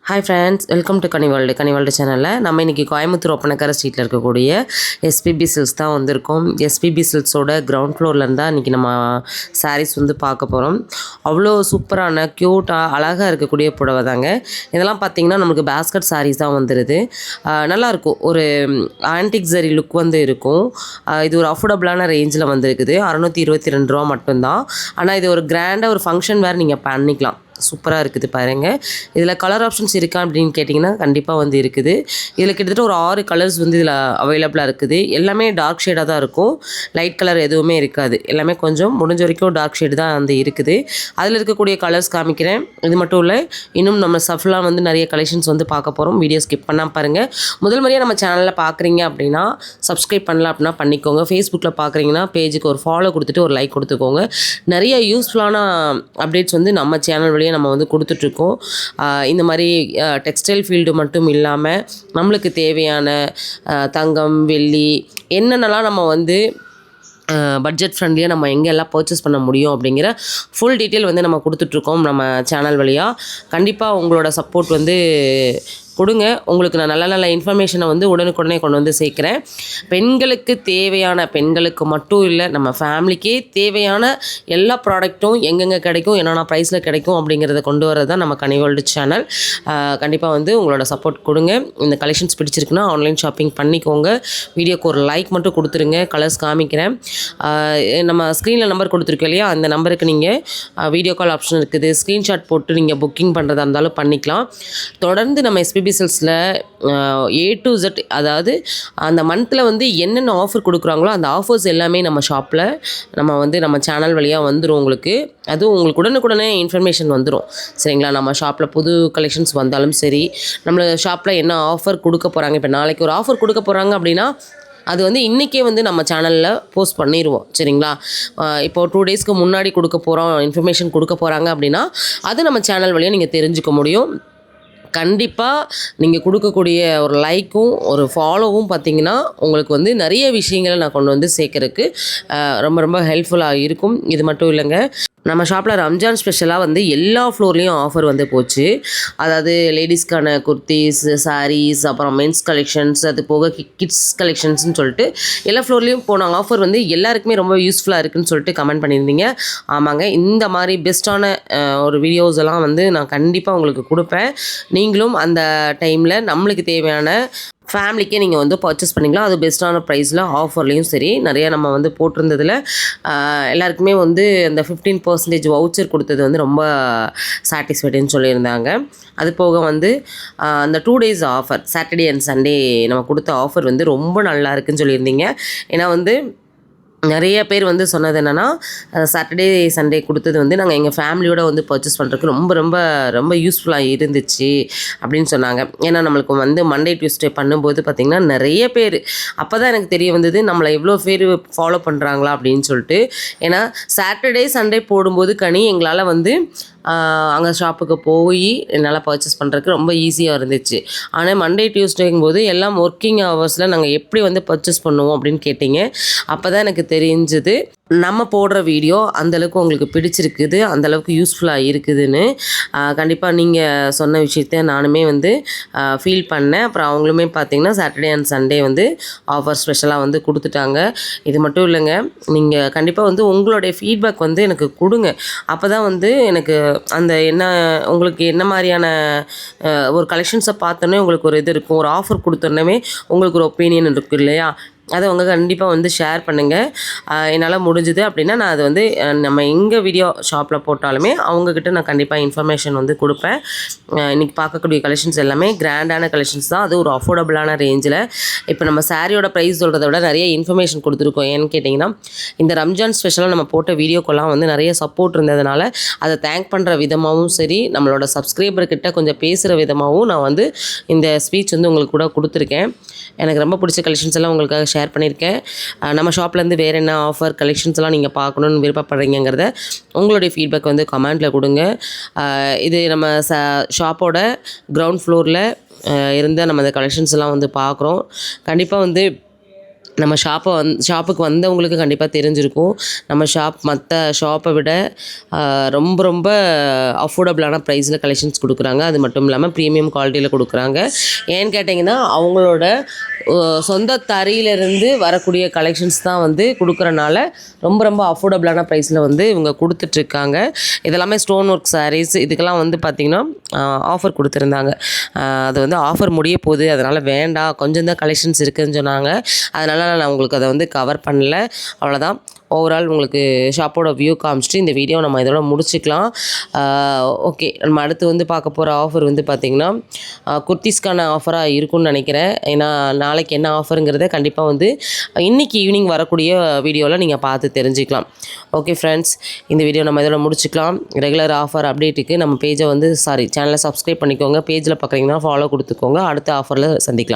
Hi friends, welcome to Ghani world சேனலில் நம்ம இன்றைக்கி கோயம்புத்தூர் ஒப்பனக்கார ஸ்ட்ரீட்டில் இருக்கக்கூடிய எஸ்பிபி சில்க்ஸ் தான் வந்திருக்கோம். எஸ்பிபி சில்க்ஸோட கிரவுண்ட் ஃப்ளோர்லேருந்து தான் இன்றைக்கி நம்ம சாரீஸ் வந்து பார்க்க போகிறோம். அவ்வளோ சூப்பரான க்யூட்டாக அழகாக இருக்கக்கூடிய புடவை தாங்க. இதெல்லாம் பார்த்திங்கன்னா நமக்கு பேஸ்கட் சாரீஸ் தான் வந்துடுது. நல்லாயிருக்கும், ஒரு ஆன்டிக் ஜரி லுக் வந்து இருக்கும். இது ஒரு அஃபோர்டபுளான ரேஞ்சில் வந்துருக்குது. 622 ரூபா மட்டும்தான். ஆனால் இது ஒரு கிராண்டாக ஒரு ஃபங்க்ஷன் வேறு நீங்கள் பண்ணிக்கலாம். சூப்பராக இருக்குது பாருங்கள். இதில் கலர் ஆப்ஷன்ஸ் இருக்கா அப்படின்னு கேட்டிங்கன்னா கண்டிப்பாக வந்து இருக்குது. இதில் கிட்டத்தட்ட ஒரு 6 கலர்ஸ் வந்து இதில் அவைலபிளாக இருக்குது. எல்லாமே டார்க் ஷேடாக தான் இருக்கும், லைட் கலர் எதுவுமே இருக்காது. எல்லாமே கொஞ்சம் முடிஞ்ச வரைக்கும் டார்க் ஷேடு தான் வந்து இருக்குது. அதில் இருக்கக்கூடிய கலர்ஸ் காமிக்கிறேன். இது மட்டும் இல்லை, இன்னும் நம்ம சஃப்லாம் வந்து நிறைய கலெக்ஷன்ஸ் வந்து பார்க்க போகிறோம். வீடியோ ஸ்கிப் பண்ணால் பாருங்கள். முதல் முறையாக நம்ம சேனலில் பார்க்குறீங்க அப்படின்னா சப்ஸ்கிரைப் பண்ணலாம் அப்படின்னா பண்ணிக்கோங்க. ஃபேஸ்புக்கில் பார்க்குறீங்கன்னா பேஜுக்கு ஒரு ஃபாலோ கொடுத்துட்டு ஒரு லைக் கொடுத்துக்கோங்க. நிறைய யூஸ்ஃபுல்லான அப்டேட்ஸ் வந்து நம்ம சேனல் வழியாக நம்ம வந்து கொடுத்துட்ருக்கோம். இந்த மாதிரி டெக்ஸ்டைல் ஃபீல்டு மட்டும் இல்லாமல் நம்மளுக்கு தேவையான தங்கம், வெள்ளி என்னென்னலாம் நம்ம வந்து பட்ஜெட் ஃப்ரெண்ட்லியாக நம்ம எங்கெல்லாம் பர்ச்சேஸ் பண்ண முடியும் அப்படிங்கிற ஃபுல் டீட்டெயில் வந்து நம்ம கொடுத்துட்ருக்கோம் நம்ம சேனல் வழியாக. கண்டிப்பாக உங்களோட சப்போர்ட் வந்து கொடுங்க. உங்களுக்கு நான் நல்ல நல்ல இன்ஃபர்மேஷனை வந்து உடனுக்குடனே கொண்டு வந்து சேர்க்குறேன். பெண்களுக்கு தேவையான, பெண்களுக்கு மட்டும் இல்லை, நம்ம ஃபேமிலிக்கே தேவையான எல்லா ப்ராடக்ட்டும் எங்கெங்கே கிடைக்கும், என்னென்ன ப்ரைஸில் கிடைக்கும் அப்படிங்கிறத கொண்டு வரது தான் நம்ம கனி வேர்ல்டு சேனல். கண்டிப்பாக வந்து உங்களோட சப்போர்ட் கொடுங்க. இந்த கலெக்ஷன்ஸ் பிடிச்சிருக்குன்னா ஆன்லைன் ஷாப்பிங் பண்ணிக்கோங்க. வீடியோக்கு ஒரு லைக் மட்டும் கொடுத்துருங்க. கலர்ஸ் காமிக்கிறேன். நம்ம ஸ்க்ரீனில் நம்பர் கொடுத்துருக்கோம் இல்லையா, அந்த நம்பருக்கு நீங்கள் வீடியோ கால் ஆப்ஷன் இருக்குது. ஸ்க்ரீன்ஷாட் போட்டு நீங்கள் புக்கிங் பண்ணுறதா இருந்தாலும் பண்ணிக்கலாம். தொடர்ந்து நம்ம எஸ்பிபி சில்க்ஸில் A to Z, அதாவது அந்த மந்தில் வந்து என்னென்ன ஆஃபர் கொடுக்குறாங்களோ அந்த ஆஃபர்ஸ் எல்லாமே நம்ம ஷாப்பில் நம்ம சேனல் வழியாக வந்துடும் உங்களுக்கு. அதுவும் உங்களுக்கு உடனுக்குடனே இன்ஃபர்மேஷன் வந்துடும். சரிங்களா? நம்ம ஷாப்பில் புது கலெக்ஷன்ஸ் வந்தாலும் சரி, நம்மள ஷாப்பில் என்ன ஆஃபர் கொடுக்க போகிறாங்க, இப்போ நாளைக்கு ஒரு ஆஃபர் கொடுக்க போகிறாங்க அப்படின்னா அது வந்து இன்றைக்கே வந்து நம்ம சேனலில் போஸ்ட் பண்ணிடுவோம். சரிங்களா? இப்போது 2 டேஸ்க்கு முன்னாடி கொடுக்க போகிறோம், இன்ஃபர்மேஷன் கொடுக்க போகிறாங்க அப்படின்னா அது நம்ம சேனல் வழியாக நீங்கள் தெரிஞ்சுக்க முடியும். கண்டிப்பாக நீங்கள் கொடுக்கக்கூடிய ஒரு லைக்கும் ஒரு ஃபாலோவும் பார்த்திங்கன்னா உங்களுக்கு வந்து நிறைய விஷயங்களை நான் கொண்டு வந்து சேர்க்கறதுக்கு ரொம்ப ரொம்ப ஹெல்ப்ஃபுல்லாக இருக்கும். இது மட்டும் இல்லைங்க, நம்ம ஷாப்பில் ரம்ஜான் ஸ்பெஷலாக வந்து எல்லா ஃப்ளோர்லேயும் ஆஃபர் வந்து போச்சு. அதாவது லேடிஸ்க்கான குர்த்திஸ், சாரீஸ், அப்புறம் மென்ஸ் கலெக்ஷன்ஸ், அது போக கிட்ஸ் கலெக்ஷன்ஸ்னு சொல்லிட்டு எல்லா ஃப்ளோர்லேயும் போன ஆஃபர் வந்து எல்லாருக்குமே ரொம்ப யூஸ்ஃபுல்லாக இருக்குதுன்னு சொல்லிட்டு கமெண்ட் பண்ணியிருந்தீங்க. ஆமாங்க, இந்த மாதிரி பெஸ்ட்டான ஒரு வீடியோஸ் எல்லாம் வந்து நான் கண்டிப்பாக உங்களுக்கு கொடுப்பேன். நீங்களும் அந்த டைமில் நம்மளுக்கு தேவையான ஃபேமிலிக்கே நீங்கள் வந்து பர்ச்சேஸ் பண்ணிக்கலாம். அது பெஸ்ட்டான ப்ரைஸில் ஆஃபர்லேயும் சரி நிறையா நம்ம வந்து போட்டிருந்ததில் எல்லாருக்குமே வந்து அந்த 15% வவுச்சர் கொடுத்தது வந்து ரொம்ப சாட்டிஸ்ஃபைடுன்னு சொல்லியிருந்தாங்க. அது போக வந்து அந்த 2 days offer, Saturday and Sunday நம்ம கொடுத்த ஆஃபர் வந்து ரொம்ப நல்லா இருக்குன்னு சொல்லியிருந்தீங்க. ஏன்னா வந்து நிறைய பேர் வந்து சொன்னது என்னென்னா, சாட்டர்டே சண்டே கொடுத்தது வந்து நாங்கள் எங்கள் ஃபேமிலியோடு வந்து பர்ச்சேஸ் பண்ணுறதுக்கு ரொம்ப ரொம்ப ரொம்ப யூஸ்ஃபுல்லாக இருந்துச்சு அப்படின்னு சொன்னாங்க. ஏன்னா நம்மளுக்கு வந்து மண்டே டியூஸ்டே பண்ணும்போது பார்த்திங்கன்னா நிறைய பேர், அப்போ தான் எனக்கு தெரிய வந்தது நம்மளை எவ்வளோ பேர் ஃபாலோ பண்ணுறாங்களா அப்படின்னு சொல்லிட்டு. ஏன்னா சாட்டர்டே சண்டே போடும்போது எங்களால் வந்து அங்கே ஷாப்புக்கு போய் என்னால் பர்ச்சேஸ் பண்ணுறதுக்கு ரொம்ப ஈஸியாக இருந்துச்சு. ஆனால் மண்டே டியூஸ்டேங்கும்போது எல்லாம் ஒர்க்கிங் ஹவர்ஸில் நாங்கள் எப்படி வந்து பர்ச்சேஸ் பண்ணுவோம் அப்படின்னு கேட்டிங்க. அப்போ தான் எனக்கு தெரிஞ்சது நம்ம போடுற வீடியோ அந்தளவுக்கு உங்களுக்கு பிடிச்சிருக்குது, அந்தளவுக்கு யூஸ்ஃபுல்லாக இருக்குதுன்னு. கண்டிப்பாக நீங்கள் சொன்ன விஷயத்த நானுமே வந்து ஃபீல் பண்ணேன். அப்புறம் அவங்களுமே பார்த்திங்கன்னா சாட்டர்டே அண்ட் சண்டே வந்து ஆஃபர் ஸ்பெஷலாக வந்து கொடுத்துட்டாங்க. இது மட்டும் இல்லைங்க, நீங்கள் கண்டிப்பாக வந்து உங்களுடைய ஃபீட்பேக் வந்து எனக்கு கொடுங்க. அப்போ தான் வந்து எனக்கு அந்த உங்களுக்கு என்ன மாதிரியான ஒரு கலெக்ஷன்ஸை பார்த்தோன்னே உங்களுக்கு ஒரு இது இருக்கும், ஒரு ஆஃபர் கொடுத்தோன்னே உங்களுக்கு ஒரு ஒப்பீனியன் இருக்கும் இல்லையா, அதை அவங்க கண்டிப்பாக வந்து ஷேர் பண்ணுங்கள். என்னால் முடிஞ்சுது அப்படின்னா நான் அது வந்து நம்ம எங்கே வீடியோ ஷாப்பில் போட்டாலுமே அவங்கக்கிட்ட நான் கண்டிப்பாக இன்ஃபர்மேஷன் வந்து கொடுப்பேன். இன்றைக்கி பார்க்கக்கூடிய கலெக்ஷன்ஸ் எல்லாமே கிராண்டான கலெக்ஷன்ஸ் தான், அது ஒரு அஃபோர்டபுளான ரேஞ்சில். இப்போ நம்ம சாரியோட ப்ரைஸ் சொல்கிறத விட நிறைய இன்ஃபர்மேஷன் கொடுத்துருக்கோம். ஏன்னு கேட்டிங்கன்னா, இந்த ரம்ஜான் ஸ்பெஷலாக நம்ம போட்ட வீடியோக்கெல்லாம் வந்து நிறைய சப்போர்ட் இருந்ததுனால அதை தேங்க் பண்ணுற விதமாகவும் சரி, நம்மளோட சப்ஸ்கிரைபர்கிட்ட கொஞ்சம் பேசுகிற விதமாகவும் நான் வந்து இந்த ஸ்பீச் வந்து உங்களுக்கு கூட கொடுத்துருக்கேன். எனக்கு ரொம்ப பிடிச்ச கலெக்ஷன்ஸ் எல்லாம் உங்களுக்காக ஷேர் பண்ணியிருக்கேன். நம்ம ஷாப்லேருந்து வேறு என்ன ஆஃபர் கலெக்ஷன்ஸ்லாம் நீங்கள் பார்க்கணுன்னு விருப்பப்படுறீங்கிறத உங்களுடைய ஃபீட்பேக் வந்து கமெண்ட்டில் கொடுங்க. இது நம்ம ஷாப்போட கிரவுண்ட் ஃப்ளோரில் இருந்த நம்ம இந்த கலெக்ஷன்ஸ் எல்லாம் வந்து பார்க்குறோம். கண்டிப்பாக வந்து நம்ம ஷாப்புக்கு வந்தவங்களுக்கு கண்டிப்பாக தெரிஞ்சிருக்கும். நம்ம மற்ற ஷாப்பை விட ரொம்ப ரொம்ப அஃபோர்டபுளான ப்ரைஸில் கலெக்ஷன்ஸ் கொடுக்குறாங்க. அது மட்டும் இல்லாமல் ப்ரீமியம் குவாலிட்டியில் கொடுக்குறாங்க. ஏன்னு கேட்டிங்கன்னா அவங்களோட சொந்த தறியிலிருந்து வரக்கூடிய கலெக்ஷன்ஸ் தான் வந்து கொடுக்குறனால ரொம்ப ரொம்ப அஃபோர்டபுளான ப்ரைஸில் வந்து இவங்க கொடுத்துட்ருக்காங்க. இதெல்லாமே ஸ்டோன் ஒர்க் சாரீஸ். இதுக்கெல்லாம் வந்து பார்த்திங்கன்னா ஆஃபர் கொடுத்துருந்தாங்க. அது வந்து ஆஃபர் முடிய போகுது, அதனால் வேண்டாம், கொஞ்சம் தான் கலெக்ஷன்ஸ் இருக்குதுன்னு சொன்னாங்க. அதனால் நான் உங்களுக்கு அதை வந்து கவர் பண்ணல. அவ்வளோதான். ஓவரால் உங்களுக்கு ஷாப்போட வியூ காமிச்சிட்டு இந்த வீடியோ நம்ம இதோட முடிச்சுக்கலாம். ஓகே, நம்ம அடுத்து வந்து பார்க்க போகிற ஆஃபர் வந்து பார்த்திங்கன்னா குர்த்திஸ்க்கான ஆஃபராக இருக்கும்னு நினைக்கிறேன். ஏன்னா நாளைக்கு என்ன ஆஃபருங்கிறத கண்டிப்பாக வந்து இன்றைக்கி ஈவினிங் வரக்கூடிய வீடியோவில் நீங்கள் பார்த்து தெரிஞ்சுக்கலாம். ஓகே ஃப்ரெண்ட்ஸ், இந்த வீடியோ நம்ம இதோட முடிச்சுக்கலாம். ரெகுலர் ஆஃபர் அப்டேட்டுக்கு நம்ம பேஜை வந்து சேனலை சப்ஸ்கிரைப் பண்ணிக்கோங்க. பேஜில் பார்க்குறீங்கன்னா ஃபாலோ கொடுத்துக்கோங்க. அடுத்த ஆஃபரில் சந்திக்கலாம்.